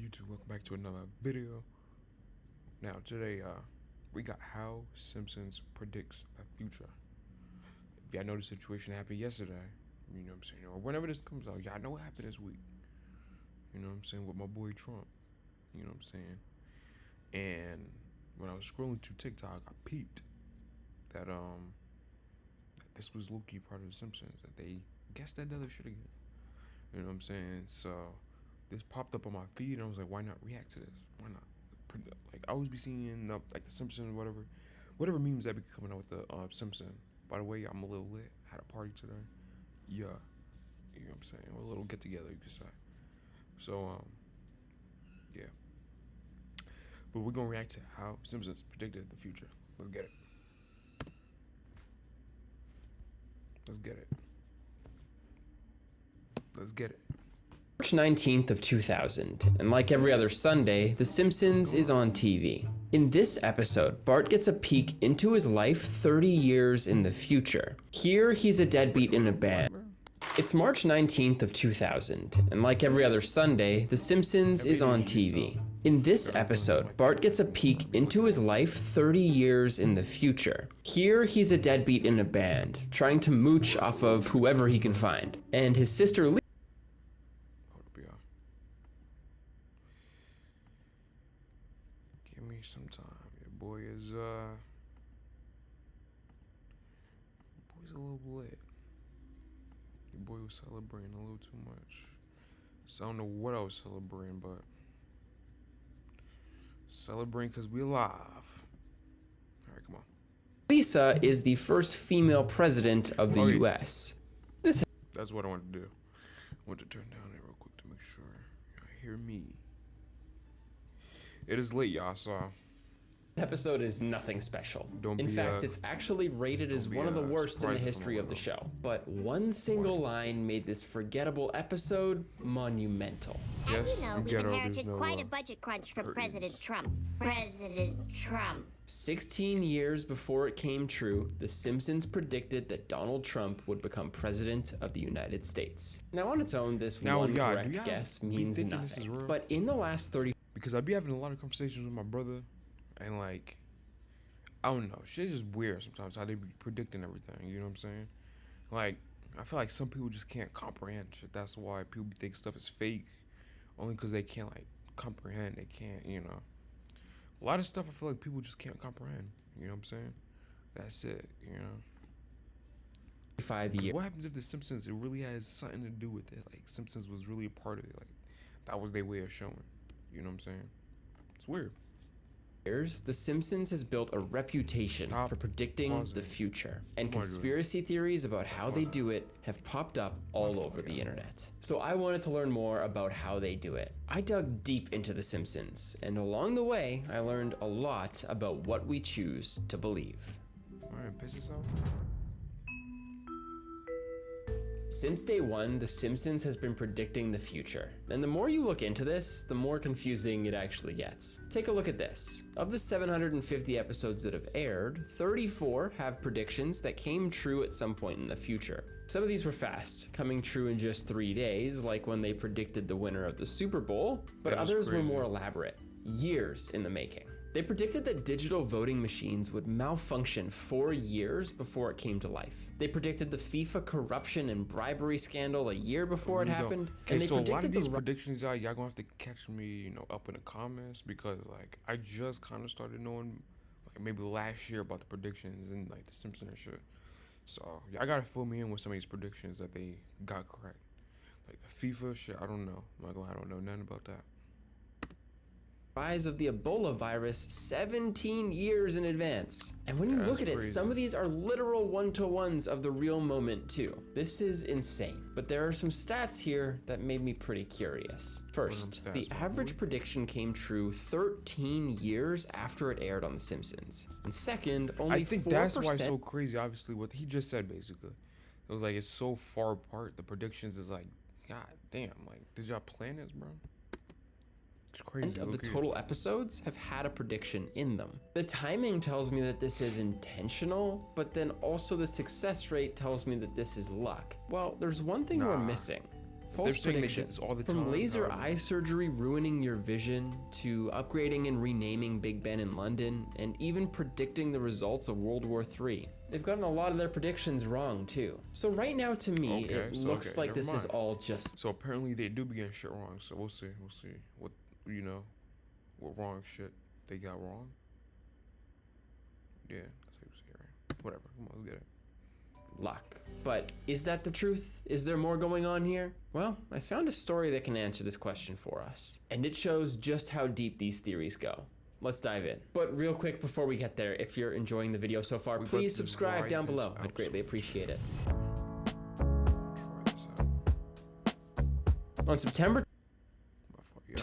YouTube? Welcome back to another video. Now today we got how Simpsons predicts the future. If y'all know the situation happened yesterday, you know what I'm saying, or whenever this comes out, y'all know what happened this week. You know what I'm saying, with my boy Trump. You know what I'm saying? And when I was scrolling through TikTok, I peeped that this was low-key part of the Simpsons, that they guessed that other shit again. You know what I'm saying? So this popped up on my feed, and I was like, why not react to this? Why not? Like, I always be seeing like the Simpsons, whatever memes that be coming out with the Simpsons. By the way, I'm a little lit. Had a party today. Yeah, you know what I'm saying? A little get together, you could say. So yeah. But we're gonna react to how Simpsons predicted the future. Let's get it. Let's get it. Let's get it. March 19th of 2000, and like every other Sunday, The Simpsons is on TV. In this episode, Bart gets a peek into his life 30 years in the future. Here, he's a deadbeat in a band. It's March 19th of 2000, and like every other Sunday, The Simpsons is on TV. In this episode, Bart gets a peek into his life 30 years in the future. Here, he's a deadbeat in a band, trying to mooch off of whoever he can find. And his sister Give me some time. Your boy is boy's a little lit. Your boy was celebrating a little too much. So I don't know what I was celebrating, but celebrating because we alive. All right, come on. Lisa is the first female president of the US. That's what I wanted to do. I want to turn down it real quick to make sure y'all hear me. It is late, y'all, so Episode is nothing special. Don't In be, fact, it's actually rated as one of the worst in the history of the show. But one single line made this forgettable episode monumental. As you know, we've inherited quite a budget crunch from President Trump. 16 years before it came true, The Simpsons predicted that Donald Trump would become president of the United States. Now, on its own, this one correct guess means nothing. But in the last 30... Because I be having a lot of conversations with my brother, and like, I don't know, shit's just weird sometimes how they be predicting everything, you know what I'm saying? Like, I feel like some people just can't comprehend shit. That's why people think stuff is fake, only because they can't like comprehend. They can't, you know. A lot of stuff I feel like people just can't comprehend, you know what I'm saying? That's it, you know. 5 years. What happens if the Simpsons, it really has something to do with it? Like, Simpsons was really a part of it. Like, that was their way of showing. You know what I'm saying? It's weird. The Simpsons has built a reputation for predicting the future, and conspiracy theories about how they do it have popped up all over the internet. So I wanted to learn more about how they do it. I dug deep into The Simpsons, and along the way, I learned a lot about what we choose to believe. Alright, piss this off. Since day one, The Simpsons has been predicting the future. And the more you look into this, the more confusing it actually gets. Take a look at this. Of the 750 episodes that have aired, 34 have predictions that came true at some point in the future. Some of these were fast, coming true in just 3 days, like when they predicted the winner of the Super Bowl, but others were more elaborate, years in the making. They predicted that digital voting machines would malfunction 4 years before it came to life. They predicted the FIFA corruption and bribery scandal a year before it happened. And they predicted a lot of these predictions, y'all gonna have to catch me, you know, up in the comments, because like I just kind of started knowing, like maybe last year, about the predictions and like the Simpsons and shit. So y'all gotta fill me in with some of these predictions that they got correct. Like the FIFA shit, I don't know. I'm not gonna lie, I don't know nothing about that. Rise of the Ebola virus 17 years in advance. And when you look at it, some of these are literal one-to-ones of the real moment too. This is insane. But there are some stats here that made me pretty curious. First, the average prediction came true 13 years after it aired on The Simpsons. And second, only 4%. I think that's why it's so crazy, obviously, what he just said, basically. It was like, it's so far apart. The predictions is like, god damn, like, did y'all plan this, bro? Crazy. Of the total episodes have had a prediction in them. The timing tells me that this is intentional, but then also the success rate tells me that this is luck. Well, there's one thing we're missing. False saying they predictions. do this all the From time. laser eye surgery ruining your vision, to upgrading and renaming Big Ben in London, and even predicting the results of World War III. They've gotten a lot of their predictions wrong too. So right now to me, it looks like this is all just... So apparently they do be getting shit wrong, so we'll see what, you know, what wrong shit they got wrong. Yeah, that's what he was hearing. Whatever, come on, let's get it. Luck. But is that the truth? Is there more going on here? Well, I found a story that can answer this question for us. And it shows just how deep these theories go. Let's dive in. But real quick before we get there, if you're enjoying the video so far, please subscribe down below. I'd greatly appreciate it. On September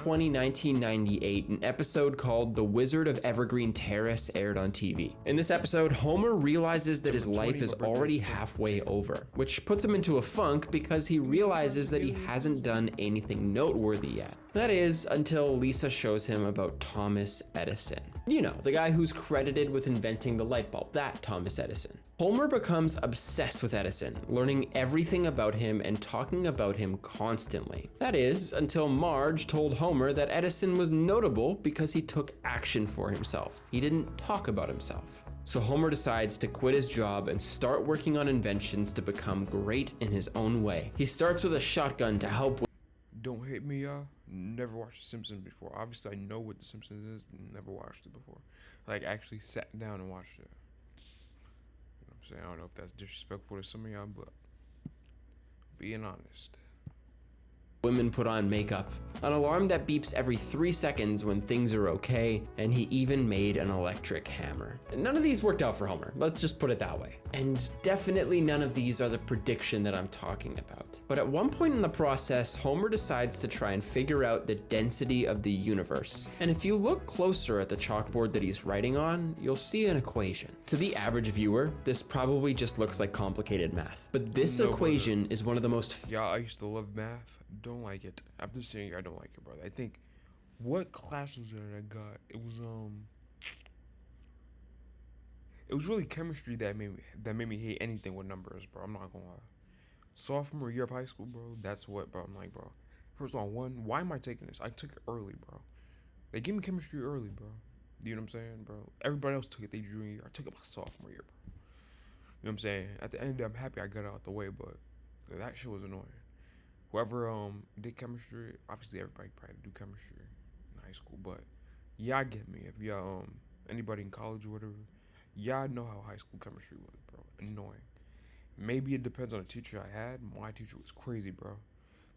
1998, an episode called The Wizard of Evergreen Terrace aired on TV. In this episode, Homer realizes that his life is already halfway over, which puts him into a funk because he realizes that he hasn't done anything noteworthy yet. That is, until Lisa shows him about Thomas Edison. You know, the guy who's credited with inventing the light bulb, that Thomas Edison. Homer becomes obsessed with Edison, learning everything about him and talking about him constantly. That is, until Marge told Homer that Edison was notable because he took action for himself. He didn't talk about himself. So Homer decides to quit his job and start working on inventions to become great in his own way. He starts with a shotgun to help with... Don't hate me, y'all. Never watched The Simpsons before. Obviously, I know what The Simpsons is. Never watched it before. Like, actually sat down and watched it. You know what I'm saying? I don't know if that's disrespectful to some of y'all, but being honest. Women put on makeup, an alarm that beeps every 3 seconds when things are okay, and he even made an electric hammer. None of these worked out for Homer, let's just put it that way. And definitely none of these are the prediction that I'm talking about. But at one point in the process, Homer decides to try and figure out the density of the universe. And if you look closer at the chalkboard that he's writing on, you'll see an equation. To the average viewer, this probably just looks like complicated math. But this equation is one of the most... Yeah, I used to love math. Don't like it. After seeing it, I don't like it, brother. I think, what class was it I got? It was really chemistry that made me hate anything with numbers, bro. I'm not gonna lie. Sophomore year of high school, bro. That's what, bro. I'm like, bro. First on one, why am I taking this? I took it early, bro. They gave me chemistry early, bro. You know what I'm saying, bro? Everybody else took it their junior year. I took it my sophomore year, bro. You know what I'm saying? At the end, I'm happy I got it out the way, but that shit was annoying. Whoever did chemistry, obviously everybody probably do chemistry in high school, but y'all get me. If y'all anybody in college or whatever, y'all know how high school chemistry was, bro. Annoying. Maybe it depends on the teacher I had. My teacher was crazy, bro.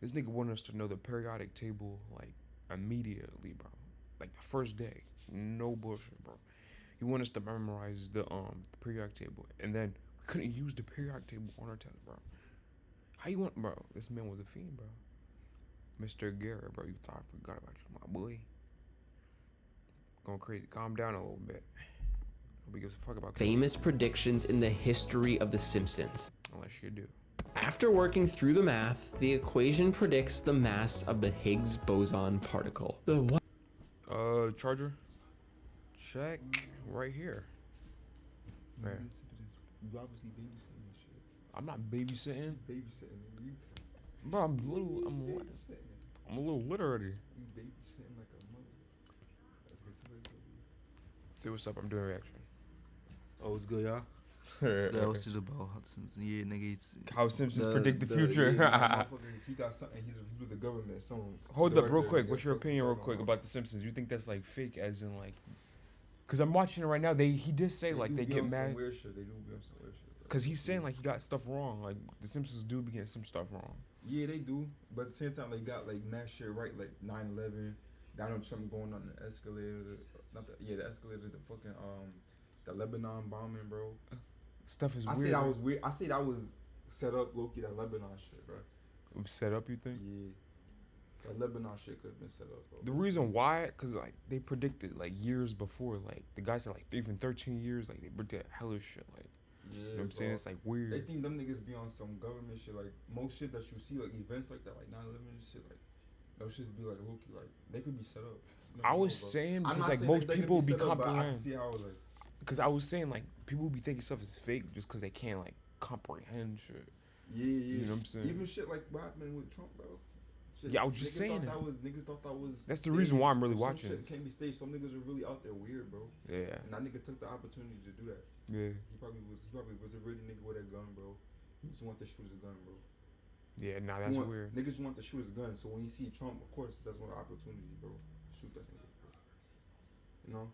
This nigga wanted us to know the periodic table like immediately, bro. Like the first day. No bullshit, bro. He wanted us to memorize the periodic table, and then we couldn't use the periodic table on our test, bro. How you want, bro? This man was a fiend, bro. Mr. Garrett, bro. You thought I forgot about you, my boy. Going crazy. Calm down a little bit. Nobody gives a fuck about famous predictions in the history of The Simpsons. Unless you do. After working through the math, the equation predicts the mass of the Higgs boson particle. The what? Charger. Check right here. Where? You obviously babysitting and shit. I'm not babysitting. Babysitting. You Bro, I'm a little lit already. You babysitting like a mother. See what's up. I'm doing a reaction. Oh, it's good, y'all. Yeah, what's it about? Yeah, nigga. It's How Simpsons predict the future. Yeah, he got something. He's with the government. Hold up, real quick. What's your opinion, real quick, about the Simpsons? You think that's like fake, as in like? Cause I'm watching it right now. He did say like they get mad. Weird shit. They do be on some weird shit. Bro. Cause he's saying like he got stuff wrong. Like the Simpsons do be getting some stuff wrong. Yeah, they do. But at the same time, they got like mad shit right, like 9/11, Donald Trump going on the escalator. The escalator. The fucking the Lebanon bombing, bro. Stuff is I weird. say that was weird. I say that was set up, Loki. That Lebanon shit, bro. It was set up, you think? Yeah. That Lebanon shit could have been set up, bro. The reason why, cause like they predicted like years before, like the guy said like even 13 years, like they predicted hella shit, like yeah, you know what I'm saying? It's like weird. They think them niggas be on some government shit, like most shit that you see, like events like that, like 9/11 and shit, like those shits be like Loki, like they could be set up. I was saying because like most people be comprehend. See how like. Cause I was saying like people be thinking stuff is fake just cause they can't like comprehend shit. Yeah. You know what I'm saying? Even shit like what happened with Trump, bro. Shit, Yeah, I was just saying that. Niggas thought that was. That's the reason why I'm really some watching shit this. can't be staged. Some niggas are really out there weird, bro. Yeah. And that nigga took the opportunity to do that. Yeah. He probably was a really nigga with a gun, bro. He just want to shoot his gun, bro. Yeah, nah, that's weird. Niggas want to shoot his gun, so when you see Trump, of course, that's one opportunity, bro. Shoot that nigga, bro. You know?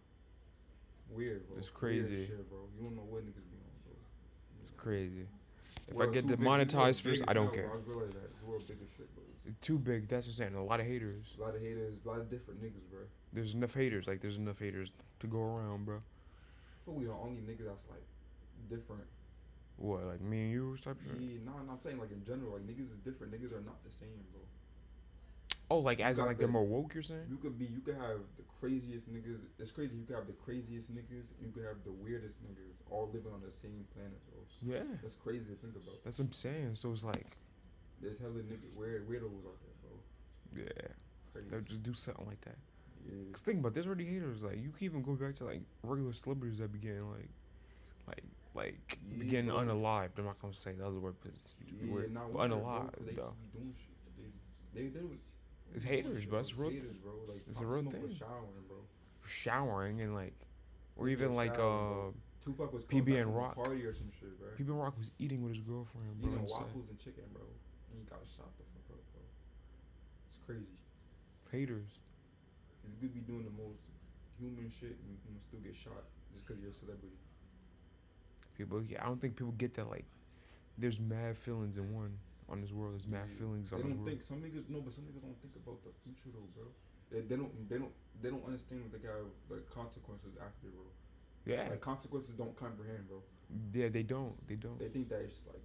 Weird, bro. It's crazy. Weird shit, bro. You don't know what niggas be on, bro. It's crazy. If I get demonetized first, I don't care. I realize that. It's the world bigger shit, bro. It's too big. That's what I'm saying. A lot of haters. A lot of haters. A lot of different niggas, bro. There's enough haters. Like, there's enough haters to go around, bro. I feel we the only nigga that's, like, different. What, like me and you type shit? Yeah, no, I'm saying, like, in general, like, niggas is different. Niggas are not the same, bro. Oh, like, as in, like, they're more woke, you're saying? You could have the craziest niggas. It's crazy. You could have the craziest niggas. You could have the weirdest niggas all living on the same planet, bro. Yeah. That's crazy to think about. That's what I'm saying. So it's like, there's hella weirdos out there, bro. Yeah. Crazy. They'll just do something like that. Yeah. Cause think about it, there's already haters. Like, you can even go back to like regular celebrities that began began bro. unalived. I'm not gonna say the other word because weird, but unalived though. They doing shit. They It's haters, bro. It's It's real. haters, bro. Like, It's a real thing. Was showering, bro. Showering and like, or even like Tupac was PB and Rock. Party or some shit, bro. PB and Rock was eating with his girlfriend, bro. Eating waffles and chicken, bro. And he got shot the fuck up, bro. It's crazy. Haters. You could be doing the most human shit and you can still get shot just because you're a celebrity. People, yeah, I don't think people get that. Like, there's mad feelings in one on this world. There's mad feelings on this world. They don't think some niggas don't think about the future though, bro. They don't understand that they got like consequences after, bro. Yeah. Like consequences don't comprehend, bro. Yeah, they don't. They think that it's like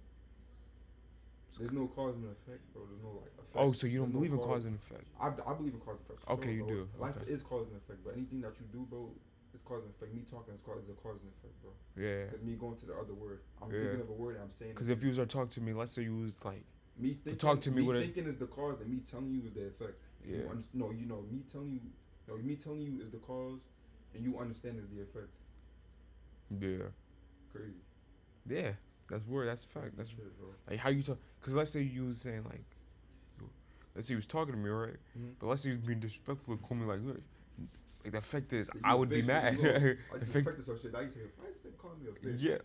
there's no cause and effect, bro. There's no like effect. Oh, so you don't believe in cause and effect? I believe in cause and effect. Okay, you do. Life is cause and effect, but anything that you do, bro, is cause and effect. Me talking is a cause and effect, bro. Yeah. Because me going to the other word, I'm thinking of a word and I'm saying. Because if you was to talk to me, let's say you was like, me thinking, talk to me with thinking is the cause and me telling you is the effect. Yeah. Me telling you is the cause, and you understand is the effect. Yeah. Crazy. Yeah. That's word. That's fact. That's shit, bro. Like how you talk. Because let's say you was saying like, let's say you was talking to me, right? Mm-hmm. But let's say you was being disrespectful and call me like the effect is I would be mad. I just affected some shit. Now you say, why is it calling me a bitch? Yeah.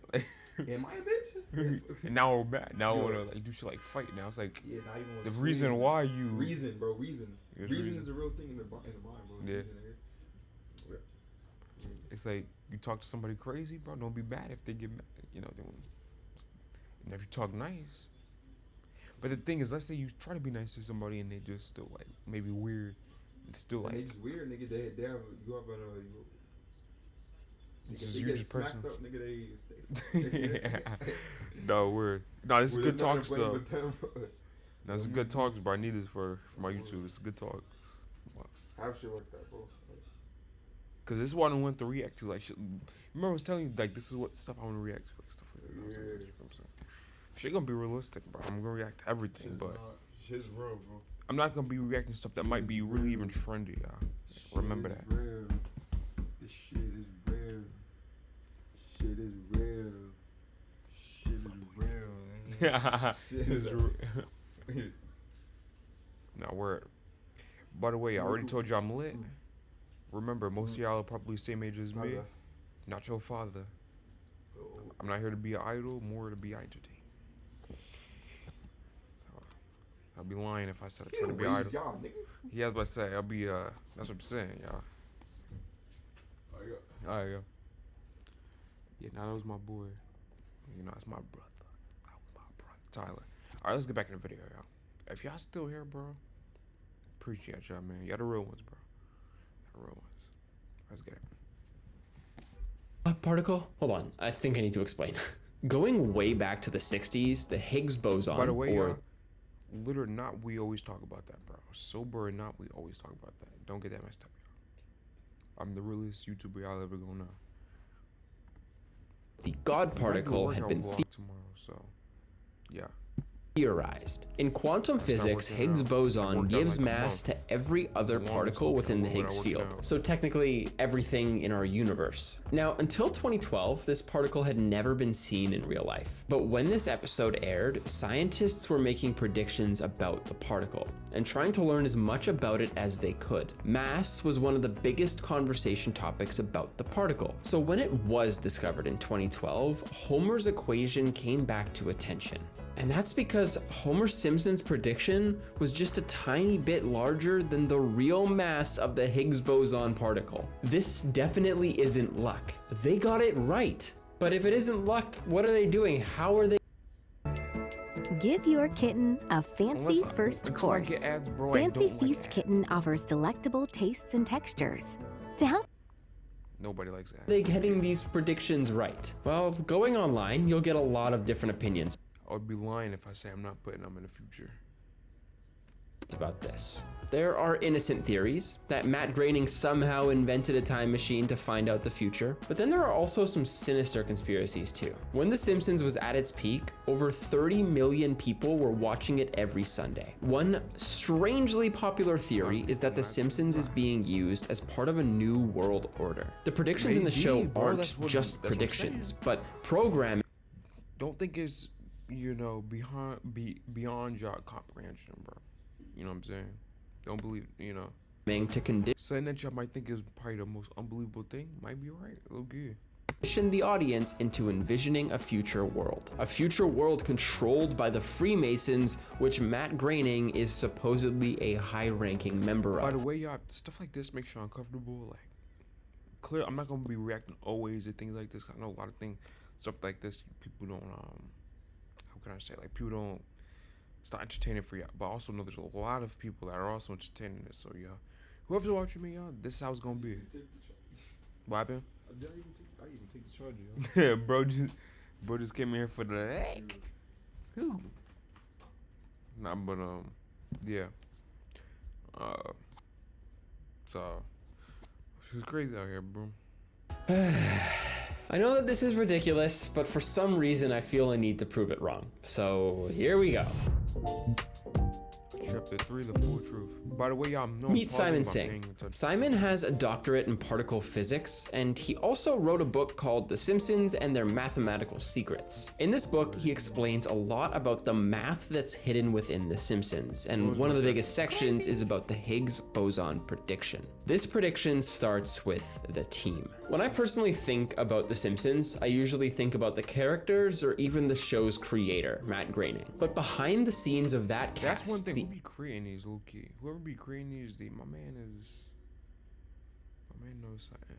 Am I a bitch? And now we're mad. Now I wanna like do shit like fight. Now it's like yeah. Now you want the reason why you reason, bro. Reason reason is a real thing in the mind, bro. Yeah. Reason, It's like you talk to somebody crazy, bro. Don't be mad if they get mad. You know, and if you talk nice. But the thing is, let's say you try to be nice to somebody and they just still like maybe weird. It's still like they just weird, nigga. They have you have it's nigga, just they you get just smacked person. up, nigga. They stay. No weird. No, this is good talks though. No, it's good Mm-hmm. talks, bro. I need this for my YouTube. It's good talks. Have shit like that, bro. Cause this is what I want to react to. Like, shit. Remember I was telling you like this is what stuff I want to react to, like stuff like that. You know what I'm saying? Shit gonna be realistic, bro. I'm gonna react to everything, but shit's real, bro. I'm not gonna be reacting to stuff that might be really even trendy, y'all. Remember that. Real. This shit is real. Shit is real. Shit is real. Yeah, shit is real. Now word. By the way, I already told you I'm lit. Remember, most of y'all are probably the same age as me. Not your father. I'm not here to be an idol, more to be entertained. I'll be lying if I said I'm trying to be an idol. Y'all, nigga. Yeah, I was about to say, I'll be, that's what I'm saying, y'all. Alright, yeah. Yeah, now that was my boy. You know, that's my brother. That was my brother, Tyler. Alright, let's get back in the video, y'all. If y'all still here, bro, appreciate y'all, man. Y'all the real ones, bro. The real ones. Let's get it. What particle? Hold on, I think I need to explain. Going way back to the 60s, the Higgs boson, By the way, lit or not, we always talk about that, bro. Sober or not, we always talk about that. Don't get that messed up, y'all. I'm the realest YouTuber y'all ever gonna know. The God particle had been tomorrow, so yeah. theorized. In quantum physics, Higgs boson gives mass to every other particle within the Higgs field, so technically everything in our universe. Now, until 2012, this particle had never been seen in real life. But when this episode aired, scientists were making predictions about the particle and trying to learn as much about it as they could. Mass was one of the biggest conversation topics about the particle. So when it was discovered in 2012, Homer's equation came back to attention. And that's because Homer Simpson's prediction was just a tiny bit larger than the real mass of the Higgs boson particle. This definitely isn't luck. They got it right. But if it isn't luck, what are they doing? How are they? Give your kitten a fancy first course. Fancy Feast Kitten offers delectable tastes and textures to help. Nobody likes that. They getting these predictions right? Well, going online, you'll get a lot of different opinions I would be lying if I say I'm not putting them in the future. about this. There are innocent theories that Matt Groening somehow invented a time machine to find out the future, but then there are also some sinister conspiracies too. When The Simpsons was at its peak, over 30 million people were watching it every Sunday. One strangely popular theory is that The Simpsons is being used as part of a new world order. The predictions in the show aren't just predictions, but programming. Don't think it's, you know, beyond your comprehension, bro. You know what I'm saying? Don't believe, you know. To condition Saying that y'all might think is probably the most unbelievable thing might be right. Okay. the audience into envisioning a future world. A future world controlled by the Freemasons, which Matt Groening is supposedly a high-ranking member of. By the way, y'all, stuff like this makes you uncomfortable. Like, clear, I'm not gonna be reacting always to things like this. I know a lot of things, stuff like this, people don't, how can I say, like, people don't, it's not entertaining for y'all, but I also know there's a lot of people that are also entertaining this. So y'all, whoever's watching me, y'all, this is how it's gonna be. What happened? I even take the charger. Yeah, bro just came in here for the heck. Who? Nah, but yeah. So she's crazy out here, bro. I know that this is ridiculous, but for some reason I feel I need to prove it wrong. So here we go. Chapter 3, the full truth. By the way, y'all know. Meet Simon Singh. Simon has a doctorate in particle physics, and he also wrote a book called The Simpsons and Their Mathematical Secrets. In this book, he explains a lot about the math that's hidden within The Simpsons, and one of the biggest sections is about the Higgs boson prediction. This prediction starts with the team. When I personally think about The Simpsons, I usually think about the characters or even the show's creator, Matt Groening. But behind the scenes of that cast, that's one thing. Who be creating these, low key? Whoever be creating these, my man knows something.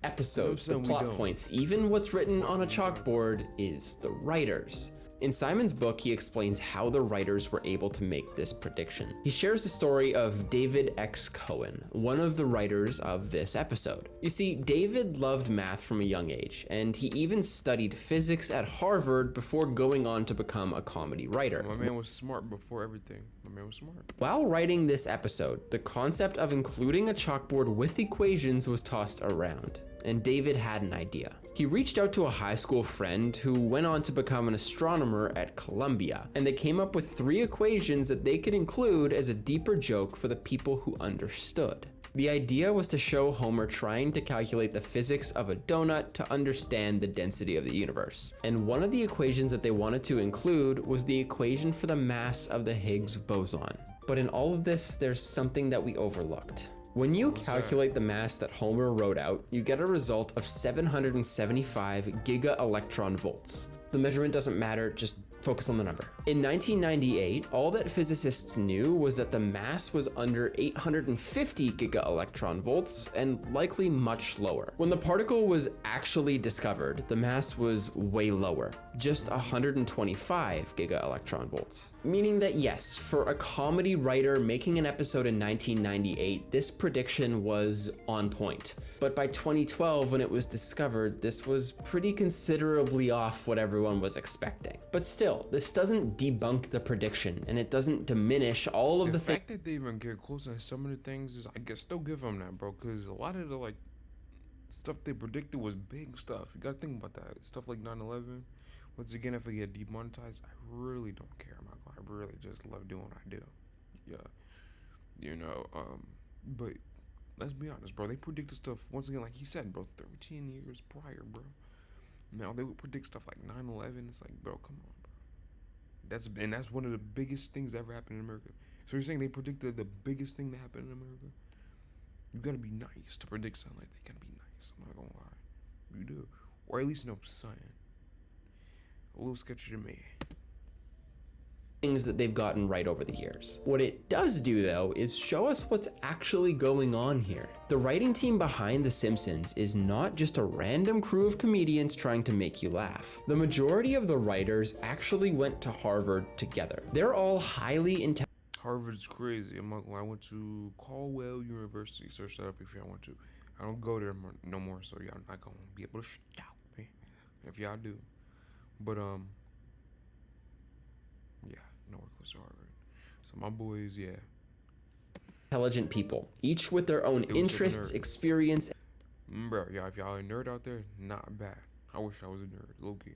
Episodes, the plot points, even what's written on a chalkboard is the writers. In Simon's book, he explains how the writers were able to make this prediction. He shares the story of David X. Cohen, one of the writers of this episode. You see, David loved math from a young age, and he even studied physics at Harvard before going on to become a comedy writer. My man was smart before everything. My man was smart. While writing this episode, the concept of including a chalkboard with equations was tossed around, and David had an idea. He reached out to a high school friend who went on to become an astronomer at Columbia, and they came up with 3 equations that they could include as a deeper joke for the people who understood. The idea was to show Homer trying to calculate the physics of a donut to understand the density of the universe. And one of the equations that they wanted to include was the equation for the mass of the Higgs boson. But in all of this, there's something that we overlooked. When you calculate the mass that Homer wrote out, you get a result of 775 giga-electron volts. The measurement doesn't matter, just focus on the number. In 1998, all that physicists knew was that the mass was under 850 giga-electron volts and likely much lower. When the particle was actually discovered, the mass was way lower, just 125 giga-electron volts. Meaning that yes, for a comedy writer making an episode in 1998, this prediction was on point. But by 2012, when it was discovered, this was pretty considerably off what everyone was expecting. But still, this doesn't debunk the prediction, and it doesn't diminish all of the fact that they even get close to some of the things is, I guess, still give them that, bro, because a lot of the, like, stuff they predicted was big stuff. You gotta think about that. Stuff like 9/11, Once again, if I get demonetized, I really don't care. I'm not gonna. I really just love doing what I do. Yeah, you know. But let's be honest, bro. They predicted stuff once again, like he said, bro. 13 years prior, bro. Now they would predict stuff like 9/11. It's like, bro, come on, bro. That's one of the biggest things that ever happened in America. So you're saying they predicted the biggest thing that happened in America? You gotta be nice to predict something like that. You gotta be nice. I'm not gonna lie. You do, or at least know something. A little sketchy to me. Things that they've gotten right over the years. What it does do though is show us what's actually going on here. The writing team behind The Simpsons is not just a random crew of comedians trying to make you laugh. The majority of the writers actually went to Harvard together. They're all highly intelligent. Harvard's crazy. I went to Caldwell University. Search that up if y'all want to. I don't go there no more, so y'all not gonna be able to stop me if y'all do. But yeah, nowhere close to Harvard. So my boys, yeah. Intelligent people, each with their own interests, experience. Bro, yeah, if y'all a nerd out there, not bad. I wish I was a nerd, low-key.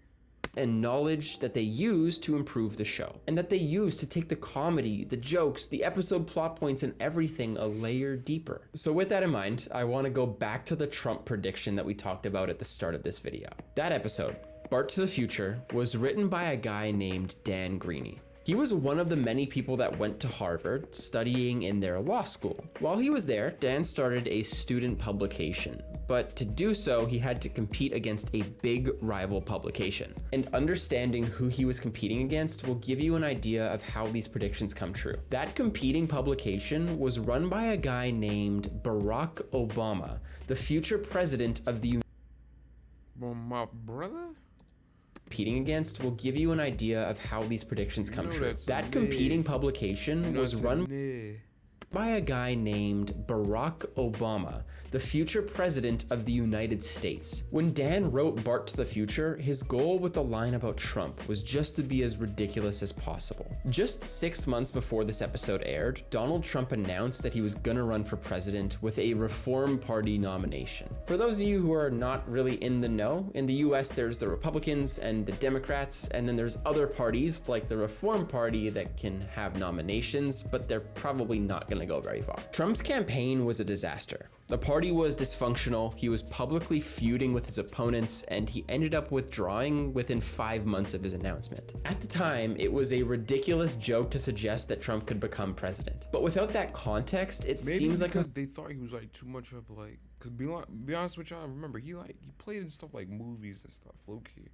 And knowledge that they use to improve the show, and that they use to take the comedy, the jokes, the episode plot points, and everything a layer deeper. So with that in mind, I want to go back to the Trump prediction that we talked about at the start of this video. That episode, Bart to the Future, was written by a guy named Dan Greeny. He was one of the many people that went to Harvard studying in their law school. While he was there, Dan started a student publication, but to do so, he had to compete against a big rival publication. And understanding who he was competing against will give you an idea of how these predictions come true. That competing publication was run by a guy named Barack Obama, the future president of the My brother? competing against will give you an idea of how these predictions come true. That competing publication was run by a guy named Barack Obama, the future president of the United States. When Dan wrote Bart to the Future, his goal with the line about Trump was just to be as ridiculous as possible. Just 6 months before this episode aired, Donald Trump announced that he was gonna run for president with a Reform Party nomination. For those of you who are not really in the know, in the US there's the Republicans and the Democrats, and then there's other parties like the Reform Party that can have nominations, but they're probably not gonna go very far. Trump's campaign was a disaster. The party was dysfunctional, he was publicly feuding with his opponents, and he ended up withdrawing within 5 months of his announcement. At the time, it was a ridiculous joke to suggest that Trump could become president. But without that context, it seems like because they thought he was like too much of like, cause be honest with y'all, remember he played in stuff like movies and stuff, low key.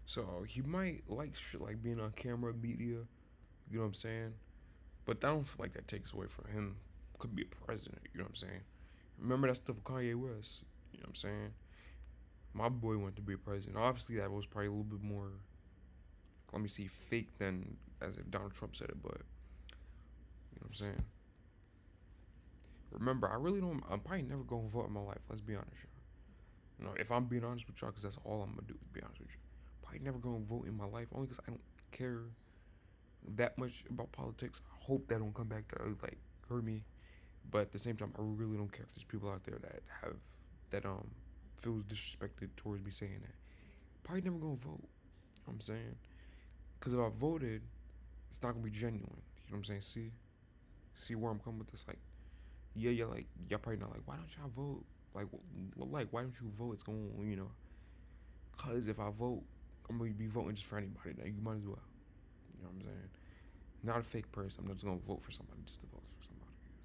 So he might like shit like being on camera, media, you know what I'm saying? But I don't feel like that takes away from him. Could be a president, you know what I'm saying? Remember that stuff with Kanye West, you know what I'm saying? My boy wanted to be a president. Obviously, that was probably a little bit more, let me see, fake than as if Donald Trump said it, but, you know what I'm saying? Remember, I'm probably never going to vote in my life, let's be honest, y'all. You know, if I'm being honest with y'all, because that's all I'm going to do, to be honest with you. Probably never going to vote in my life, only because I don't care that much about politics. I hope that don't come back to, like, hurt me. But at the same time, I really don't care if there's people out there that feels disrespected towards me saying that. Probably never gonna vote. You know what I'm saying? Because if I voted, it's not gonna be genuine. You know what I'm saying? See where I'm coming with this? Like, yeah, like y'all probably not like, why don't y'all vote? Like why don't you vote? It's gonna, you know, cause if I vote, I'm gonna be voting just for anybody. Now you might as well. You know what I'm saying? Not a fake person. I'm just gonna vote for somebody just to vote for somebody.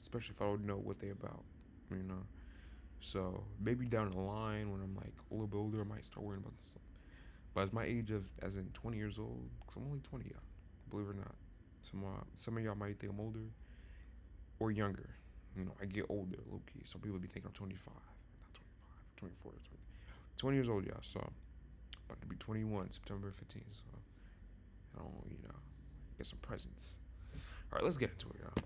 Especially if I don't know what they about, you know. So maybe down the line when I'm like a little bit older, I might start worrying about this stuff. But as my age as in 20 years old, because I'm only 20, y'all, believe it or not. Some of y'all might think I'm older or younger. You know, I get older, low key. Some people be thinking I'm 25, not 25, 24, 20 years old, y'all. So about to be 21, September 15th. So I don't, you know, get some presents. All right, let's get into it, y'all.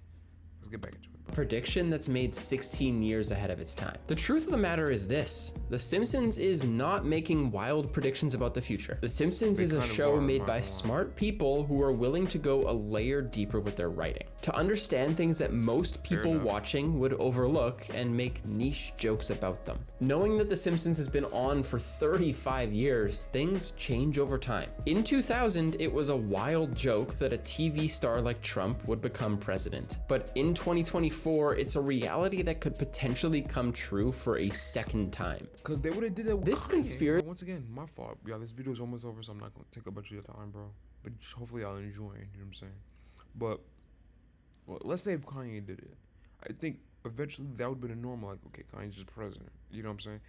let's get back into it. Prediction that's made 16 years ahead of its time. The truth of the matter is this: The Simpsons is not making wild predictions about the future. The Simpsons is a show made by smart people who are willing to go a layer deeper with their writing, to understand things that most people watching would overlook and make niche jokes about them. Knowing that The Simpsons has been on for 35 years, things change over time. In 2000, it was a wild joke that a TV star like Trump would become president. But in 2024, it's a reality that could potentially come true for a second time. Because they would have did that with this conspiracy. Once again, my fault. Yeah, this video is almost over, so I'm not going to take a bunch of your time, bro. But hopefully I'll enjoy it, you know what I'm saying? But, well, let's say if Kanye did it. I think eventually that would have been a normal, like, okay, Kanye's just president. You know what I'm saying?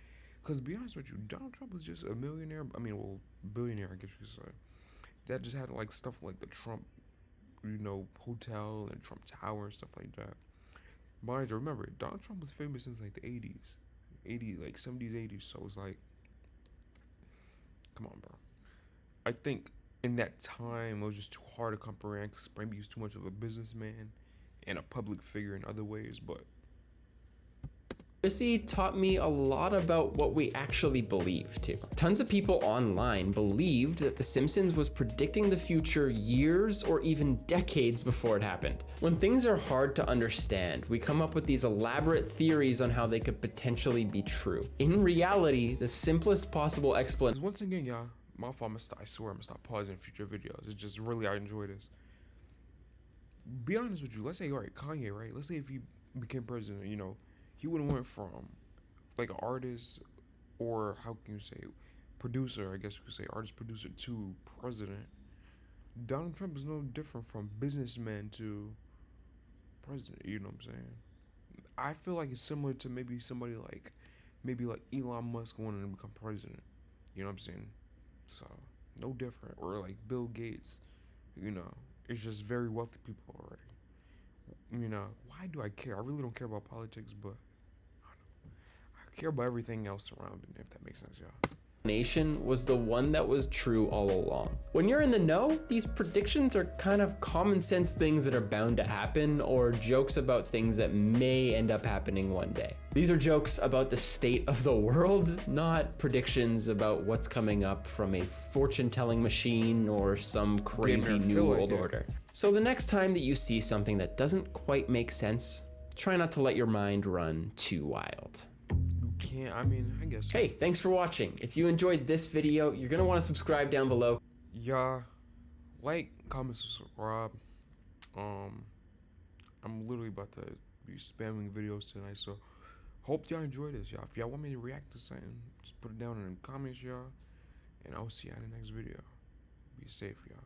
Because to be honest with you, Donald Trump was just a millionaire. I mean, well, billionaire, I guess you could say. That just had, like, stuff like the Trump, you know, hotel and Trump Tower and stuff like that. Mind you, remember, Donald Trump was famous since like the 80s. 70s, 80s. So it's like, come on, bro. I think in that time, it was just too hard to comprehend because maybe he was too much of a businessman and a public figure in other ways, but CRAZYY taught me a lot about what we actually believe too. Tons of people online believed that The Simpsons was predicting the future years or even decades before it happened. When things are hard to understand, we come up with these elaborate theories on how they could potentially be true. In reality, the simplest possible explanation. Once again, y'all, my fault, I swear I'm gonna stop pausing future videos. It's just really, I enjoy this. Be honest with you, let's say, all right, Kanye, right? Let's say if he became president, you know, he would have went from like an artist, or how can you say, producer, I guess you could say, artist, producer to president. Donald Trump is no different from businessman to president, you know what I'm saying? I feel like it's similar to maybe somebody like, Elon Musk wanting to become president, you know what I'm saying? So, no different. Or like Bill Gates, you know, it's just very wealthy people already. You know, why do I care? I really don't care about politics, but I care about everything else surrounding it, if that makes sense, y'all. Nation was the one that was true all along. When you're in the know, these predictions are kind of common sense things that are bound to happen, or jokes about things that may end up happening one day. These are jokes about the state of the world, not predictions about what's coming up from a fortune-telling machine or some crazy new world order. So the next time that you see something that doesn't quite make sense, try not to let your mind run too wild. Can't, I mean, I guess. Hey, thanks for watching. If you enjoyed this video, you're gonna want to subscribe down below. Yeah, like, comment, subscribe. I'm literally about to be spamming videos tonight, so hope y'all enjoy this, y'all. If y'all want me to react to something, just put it down in the comments, y'all, and I'll see y'all in the next video. Be safe, y'all.